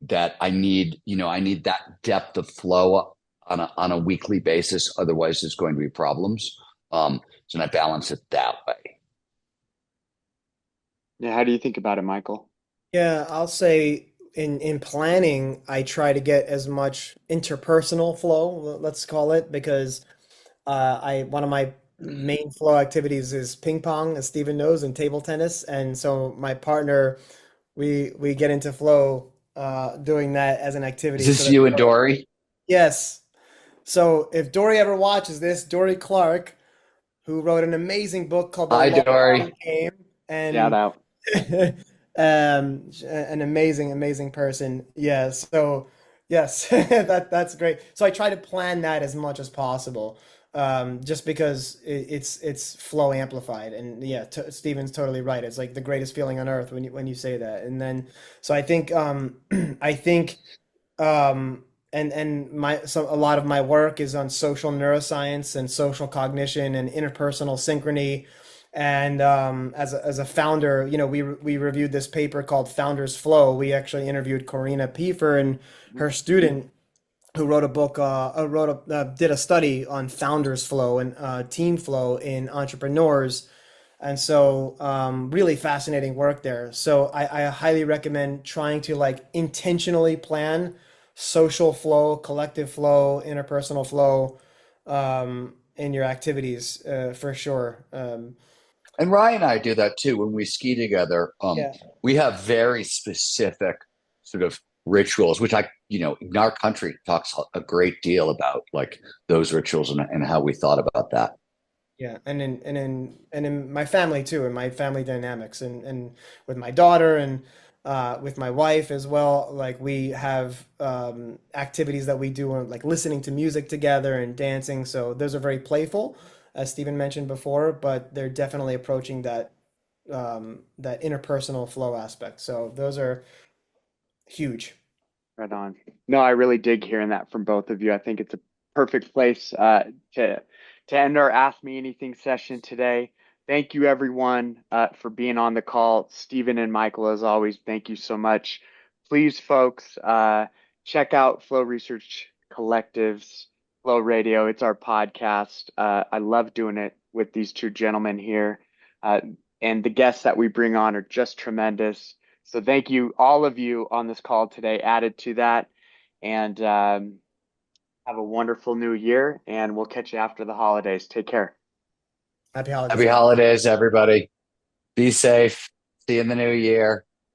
That I need that depth of flow on a weekly basis. Otherwise, there's going to be problems. So I balance it that way. Yeah, how do you think about it, Michael? Yeah, I'll say in planning, I try to get as much interpersonal flow, let's call it, because I one of my main flow activities is ping pong, as Steven knows, and table tennis. And so my partner, we get into flow doing that as an Is activity. So this that you and Dory? yes. So if Dory ever watches this, Dory Clark, who wrote an amazing book called The Hi, Long Dory. Game, Shout and out. an amazing person. Yeah. So yes, that's great. So I try to plan that as much as possible, just because it's flow amplified. And yeah, Steven's totally right. It's like the greatest feeling on earth when you say that. And then so I think I think and a lot of my work is on social neuroscience and social cognition and interpersonal synchrony. And as a founder, we reviewed this paper called Founders Flow. We actually interviewed Corina Piefer and her student who wrote a book, did a study on founders flow and team flow in entrepreneurs. And so, really fascinating work there. So I highly recommend trying to like intentionally plan social flow, collective flow, interpersonal flow, in your activities, for sure. And Ryan and I do that too when we ski together. Yeah. We have very specific sort of rituals, which in our country talks a great deal about like those rituals and how we thought about that. Yeah, and in my family too, and my family dynamics, and with my daughter and with my wife as well. Like we have activities that we do, like listening to music together and dancing. So those are very playful, as Stephen mentioned before, but they're definitely approaching that interpersonal flow aspect. So those are huge. Right on. No, I really dig hearing that from both of you. I think it's a perfect place to end our Ask Me Anything session today. Thank you, everyone, for being on the call. Stephen and Michael, as always, thank you so much. Please, folks, check out Flow Research Collective's Flow Radio. It's our podcast. I love doing it with these two gentlemen here. And the guests that we bring on are just tremendous. So thank you, all of you on this call today, added to that. And have a wonderful new year. And we'll catch you after the holidays. Take care. Happy holidays, Happy everyone. holidays, everybody. Be safe. See you in the new year.